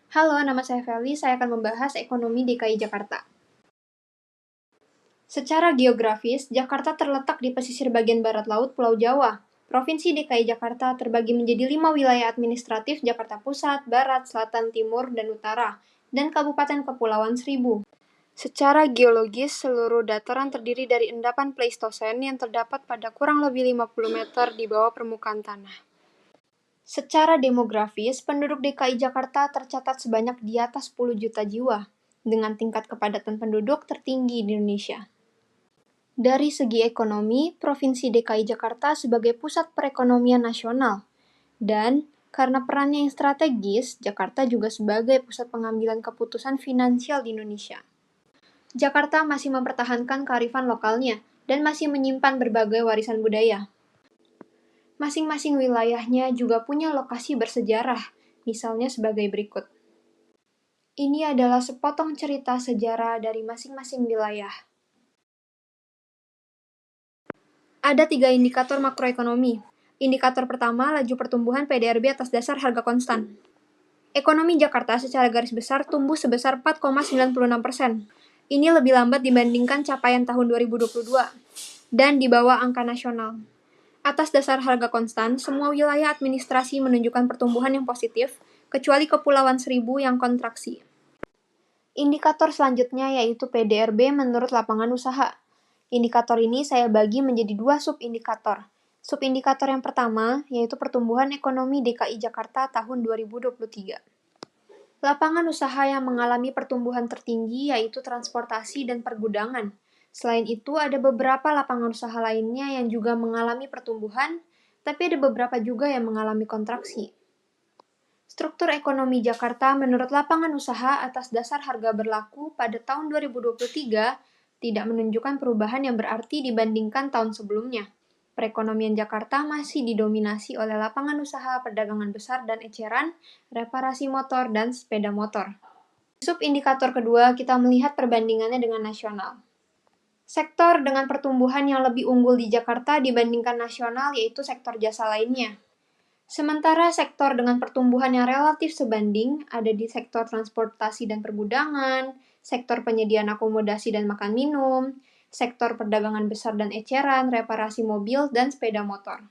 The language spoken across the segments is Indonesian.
Halo, nama saya Feli. Saya akan membahas ekonomi DKI Jakarta. Secara geografis, Jakarta terletak di pesisir bagian barat laut Pulau Jawa. Provinsi DKI Jakarta terbagi menjadi 5 wilayah administratif: Jakarta Pusat, Barat, Selatan, Timur, dan Utara, dan Kabupaten Kepulauan Seribu. Secara geologis, seluruh dataran terdiri dari endapan Pleistosen yang terdapat pada kurang lebih 50 meter di bawah permukaan tanah. Secara demografis, penduduk DKI Jakarta tercatat sebanyak di atas 10 juta jiwa, dengan tingkat kepadatan penduduk tertinggi di Indonesia. Dari segi ekonomi, Provinsi DKI Jakarta sebagai pusat perekonomian nasional, dan karena perannya yang strategis, Jakarta juga sebagai pusat pengambilan keputusan finansial di Indonesia. Jakarta masih mempertahankan kearifan lokalnya dan masih menyimpan berbagai warisan budaya. Masing-masing wilayahnya juga punya lokasi bersejarah, misalnya sebagai berikut. Ini adalah sepotong cerita sejarah dari masing-masing wilayah. Ada 3 indikator makroekonomi. Indikator pertama, laju pertumbuhan PDRB atas dasar harga konstan. Ekonomi Jakarta secara garis besar tumbuh sebesar 4,96%. Ini lebih lambat dibandingkan capaian tahun 2022 dan di bawah angka nasional. Atas dasar harga konstan, semua wilayah administrasi menunjukkan pertumbuhan yang positif, kecuali Kepulauan Seribu yang kontraksi. Indikator selanjutnya yaitu PDRB menurut lapangan usaha. Indikator ini saya bagi menjadi 2 subindikator. Subindikator yang pertama yaitu pertumbuhan ekonomi DKI Jakarta tahun 2023. Lapangan usaha yang mengalami pertumbuhan tertinggi yaitu transportasi dan pergudangan. Selain itu, ada beberapa lapangan usaha lainnya yang juga mengalami pertumbuhan, tapi ada beberapa juga yang mengalami kontraksi. Struktur ekonomi Jakarta menurut lapangan usaha atas dasar harga berlaku pada tahun 2023 tidak menunjukkan perubahan yang berarti dibandingkan tahun sebelumnya. Perekonomian Jakarta masih didominasi oleh lapangan usaha perdagangan besar dan eceran, reparasi motor, dan sepeda motor. Subindikator kedua, kita melihat perbandingannya dengan nasional. Sektor dengan pertumbuhan yang lebih unggul di Jakarta dibandingkan nasional yaitu sektor jasa lainnya. Sementara sektor dengan pertumbuhan yang relatif sebanding ada di sektor transportasi dan pergudangan, sektor penyediaan akomodasi dan makan minum, sektor perdagangan besar dan eceran, reparasi mobil, dan sepeda motor.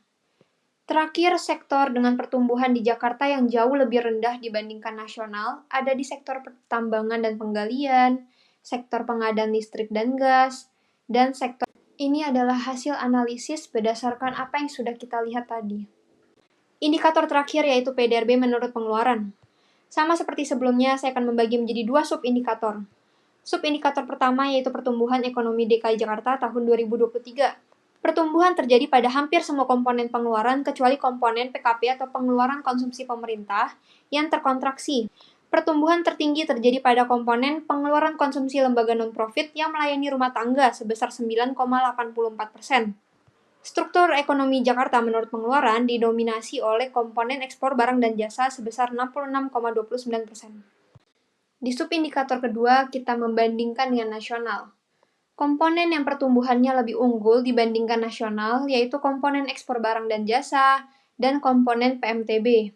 Terakhir, sektor dengan pertumbuhan di Jakarta yang jauh lebih rendah dibandingkan nasional ada di sektor pertambangan dan penggalian, sektor pengadaan listrik dan gas, dan sektor ini adalah hasil analisis berdasarkan apa yang sudah kita lihat tadi. Indikator terakhir yaitu PDRB menurut pengeluaran. Sama seperti sebelumnya, saya akan membagi menjadi 2 subindikator. Subindikator pertama yaitu pertumbuhan ekonomi DKI Jakarta tahun 2023. Pertumbuhan terjadi pada hampir semua komponen pengeluaran kecuali komponen PKP atau pengeluaran konsumsi pemerintah yang terkontraksi. Pertumbuhan tertinggi terjadi pada komponen pengeluaran konsumsi lembaga non-profit yang melayani rumah tangga sebesar 9,84%. Struktur ekonomi Jakarta menurut pengeluaran didominasi oleh komponen ekspor barang dan jasa sebesar 66,29%. Di subindikator kedua, kita membandingkan dengan nasional. Komponen yang pertumbuhannya lebih unggul dibandingkan nasional yaitu komponen ekspor barang dan jasa dan komponen PMTB.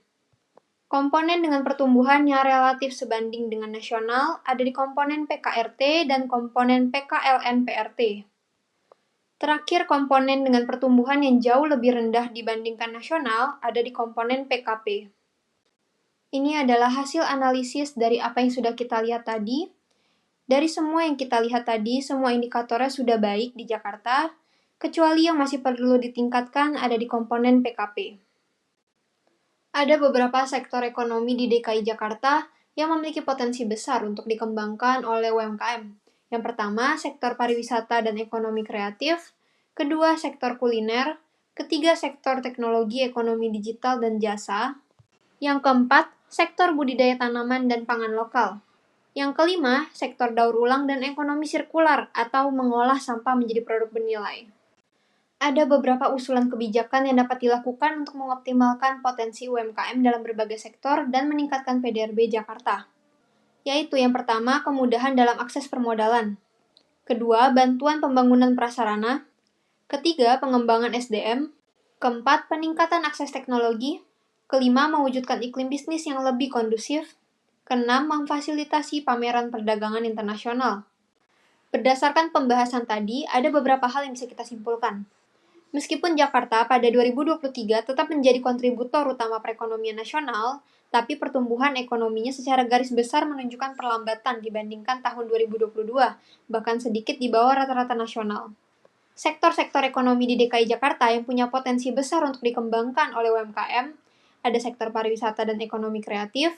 Komponen dengan pertumbuhan yang relatif sebanding dengan nasional ada di komponen PKRT dan komponen PKLN-PRT. Terakhir, komponen dengan pertumbuhan yang jauh lebih rendah dibandingkan nasional ada di komponen PKP. Ini adalah hasil analisis dari apa yang sudah kita lihat tadi. Dari semua yang kita lihat tadi, semua indikatornya sudah baik di Jakarta, kecuali yang masih perlu ditingkatkan ada di komponen PKP. Ada beberapa sektor ekonomi di DKI Jakarta yang memiliki potensi besar untuk dikembangkan oleh UMKM. Yang pertama, sektor pariwisata dan ekonomi kreatif. Kedua, sektor kuliner. Ketiga, sektor teknologi, ekonomi digital, dan jasa. Yang keempat, sektor budidaya tanaman dan pangan lokal. Yang kelima, sektor daur ulang dan ekonomi sirkular atau mengolah sampah menjadi produk bernilai. Ada beberapa usulan kebijakan yang dapat dilakukan untuk mengoptimalkan potensi UMKM dalam berbagai sektor dan meningkatkan PDRB Jakarta. Yaitu yang pertama, kemudahan dalam akses permodalan. Kedua, bantuan pembangunan prasarana. Ketiga, pengembangan SDM. Keempat, peningkatan akses teknologi. Kelima, mewujudkan iklim bisnis yang lebih kondusif. Keenam, memfasilitasi pameran perdagangan internasional. Berdasarkan pembahasan tadi, ada beberapa hal yang bisa kita simpulkan. Meskipun Jakarta pada 2023 tetap menjadi kontributor utama perekonomian nasional, tapi pertumbuhan ekonominya secara garis besar menunjukkan perlambatan dibandingkan tahun 2022, bahkan sedikit di bawah rata-rata nasional. Sektor-sektor ekonomi di DKI Jakarta yang punya potensi besar untuk dikembangkan oleh UMKM, ada sektor pariwisata dan ekonomi kreatif,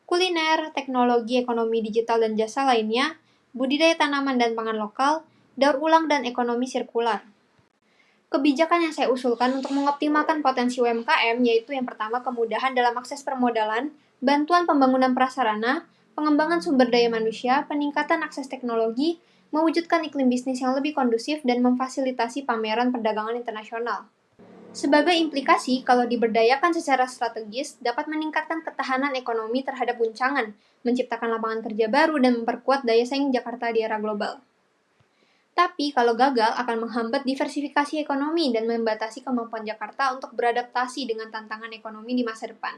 kuliner, teknologi, ekonomi digital dan jasa lainnya, budidaya tanaman dan pangan lokal, daur ulang dan ekonomi sirkular. Kebijakan yang saya usulkan untuk mengoptimalkan potensi UMKM yaitu yang pertama kemudahan dalam akses permodalan, bantuan pembangunan prasarana, pengembangan sumber daya manusia, peningkatan akses teknologi, mewujudkan iklim bisnis yang lebih kondusif, dan memfasilitasi pameran perdagangan internasional. Sebagai implikasi, kalau diberdayakan secara strategis, dapat meningkatkan ketahanan ekonomi terhadap guncangan, menciptakan lapangan kerja baru, dan memperkuat daya saing Jakarta di era global. Tapi kalau gagal akan menghambat diversifikasi ekonomi dan membatasi kemampuan Jakarta untuk beradaptasi dengan tantangan ekonomi di masa depan.